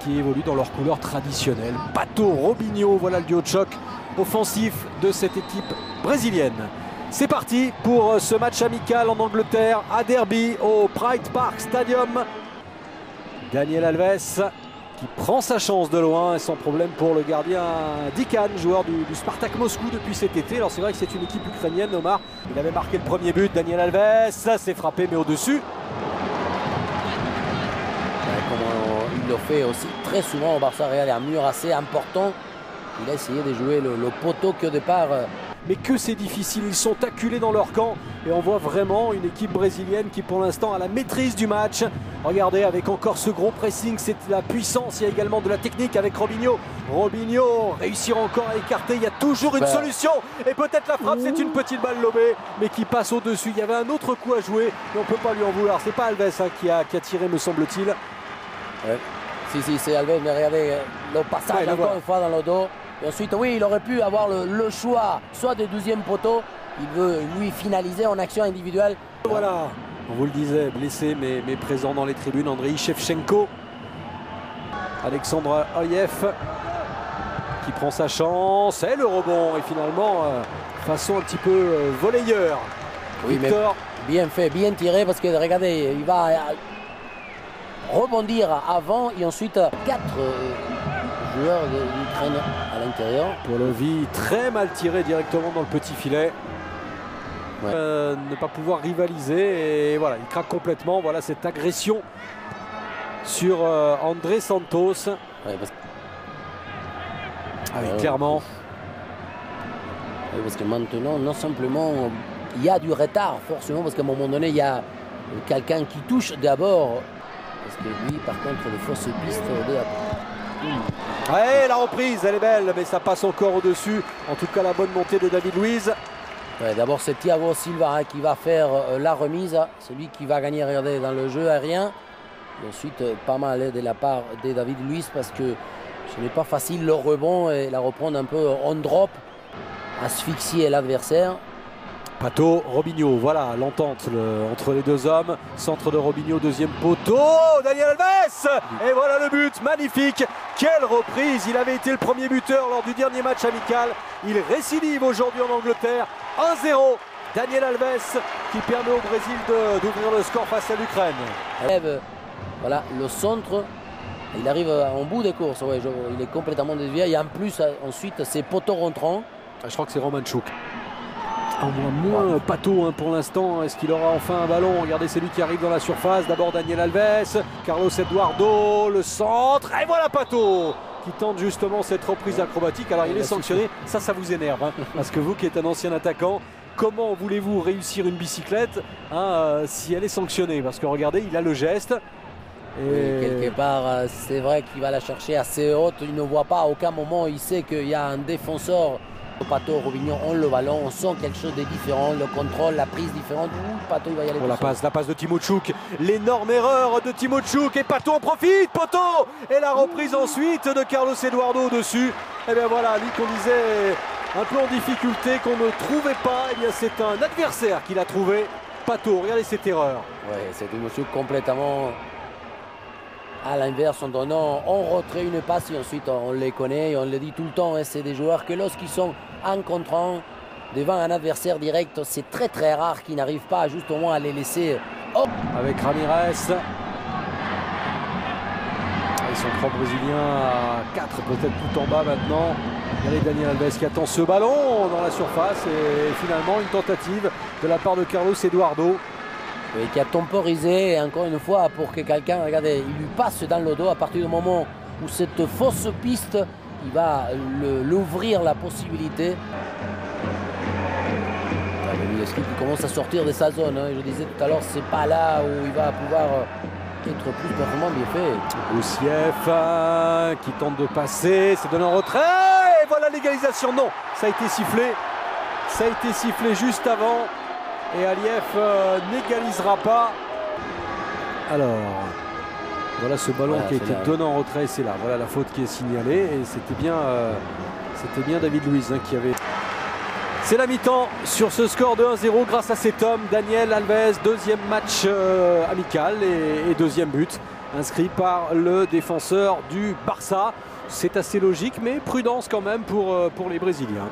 qui évoluent dans leur couleur traditionnelle. Pato, Robinho, voilà le duo de choc offensif de cette équipe brésilienne. C'est parti pour ce match amical en Angleterre, à Derby, au Pride Park Stadium. Daniel Alves qui prend sa chance de loin et sans problème pour le gardien Dikan, joueur du Spartak Moscou depuis cet été. Alors c'est vrai que c'est une équipe ukrainienne, Omar. Il avait marqué le premier but, Daniel Alves. Ça s'est frappé mais au-dessus. Comme il le fait aussi très souvent au Barça Real, il y a un mur assez important. Il a essayé de jouer le poteau que au départ. Mais que c'est difficile, ils sont acculés dans leur camp et on voit vraiment une équipe brésilienne qui pour l'instant a la maîtrise du match. Regardez avec encore ce gros pressing, c'est de la puissance, il y a également de la technique avec Robinho. Robinho réussir encore à écarter, il y a toujours une solution et peut-être la frappe, c'est une petite balle lobée mais qui passe au-dessus. Il y avait un autre coup à jouer mais on ne peut pas lui en vouloir. C'est pas Alves qui a tiré me semble-t-il. Ouais. Si, c'est Alves, mais regardez le passage encore une fois dans le dos. Et ensuite, oui, il aurait pu avoir le choix, soit de deuxième poteau. Il veut, lui, finaliser en action individuelle. Voilà, on vous le disait, blessé mais présent dans les tribunes, Andrei Shevchenko. Alexandre Aliev qui prend sa chance. Et le rebond, et finalement, façon un petit peu volleyeur. Oui, Victor. Mais bien fait, bien tiré, parce que regardez, il va rebondir avant et ensuite 4 joueurs de l'Ukraine à l'intérieur. Polovi très mal tiré directement dans le petit filet. Ouais. Ne pas pouvoir rivaliser et voilà, il craque complètement. Voilà cette agression sur André Santos. Ouais, clairement. Oui, parce que maintenant, non simplement, il y a du retard forcément, parce qu'à un moment donné, il y a quelqu'un qui touche d'abord. Parce que lui, par contre, les fausses pistes Ouais, la reprise, elle est belle, mais ça passe encore au-dessus. En tout cas, la bonne montée de David Luiz. Ouais, d'abord, c'est Thiago Silva qui va faire la remise. C'est lui qui va gagner, regardez, dans le jeu aérien. Et ensuite, pas mal de la part de David Luiz, parce que ce n'est pas facile le rebond et la reprendre un peu on drop, asphyxier l'adversaire. Pato, Robinho, voilà l'entente entre les deux hommes. Centre de Robinho, deuxième poteau, Daniel Alves. Et voilà le but, magnifique. Quelle reprise, il avait été le premier buteur lors du dernier match amical. Il récidive aujourd'hui en Angleterre, 1-0. Daniel Alves qui permet au Brésil d'ouvrir le score face à l'Ukraine. Voilà le centre, il arrive en bout des courses, ouais, il est complètement dévié. Et en plus, ensuite, c'est poteau rentrant. Je crois que c'est Romanchuk. On voit moins Pato pour l'instant. Est-ce qu'il aura enfin un ballon? Regardez, c'est lui qui arrive dans la surface. D'abord Daniel Alves, Carlos Eduardo, le centre. Et voilà Pato qui tente justement cette reprise acrobatique. Alors il est sanctionné. Ça vous énerve. Hein, parce que vous qui êtes un ancien attaquant, comment voulez-vous réussir une bicyclette si elle est sanctionnée? Parce que regardez, il a le geste. Et oui, quelque part, c'est vrai qu'il va la chercher assez haute. Il ne voit pas à aucun moment. Il sait qu'il y a un défenseur. Pato, Robinho ont le ballon, on sent quelque chose de différent, le contrôle, la prise différente. Pato, il va y aller. Pour la passe de Timochouk, l'énorme erreur de Timochouk et Pato en profite, Pato. Et la reprise ensuite de Carlos Eduardo dessus. Et bien voilà, lui qu'on disait un peu en difficulté, qu'on ne trouvait pas, et bien c'est un adversaire qui l'a trouvé. Pato, regardez cette erreur. Oui, c'est Timochouk complètement à l'inverse, en donnant en retrait une passe et ensuite on les connaît et on le dit tout le temps, hein, c'est des joueurs que lorsqu'ils sont en contre devant un adversaire direct, c'est très rare qu'ils n'arrivent pas justement à les laisser. Oh. Avec Ramirez. Ils sont 3 Brésiliens à 4 peut-être tout en bas maintenant. Regardez Daniel Alves qui attend ce ballon dans la surface et finalement une tentative de la part de Carlos Eduardo. Et qui a temporisé, encore une fois, pour que quelqu'un, regardez, il lui passe dans le dos à partir du moment où cette fausse piste, il va l'ouvrir la possibilité. Est-ce qu'il commence à sortir de sa zone, hein? Je disais tout à l'heure, c'est pas là où il va pouvoir être plus performant, bien fait. Oussieff qui tente de passer, c'est donné en retrait, et voilà l'égalisation. Non, ça a été sifflé. Ça a été sifflé juste avant. Et Aliev n'égalisera pas. Alors, voilà ce ballon qui a été donné en retrait, c'est là. Voilà la faute qui est signalée. Et c'était bien David Luiz qui avait... C'est la mi-temps sur ce score de 1-0 grâce à cet homme, Daniel Alves. Deuxième match amical et deuxième but. inscrit par le défenseur du Barça. C'est assez logique, mais prudence quand même pour les Brésiliens.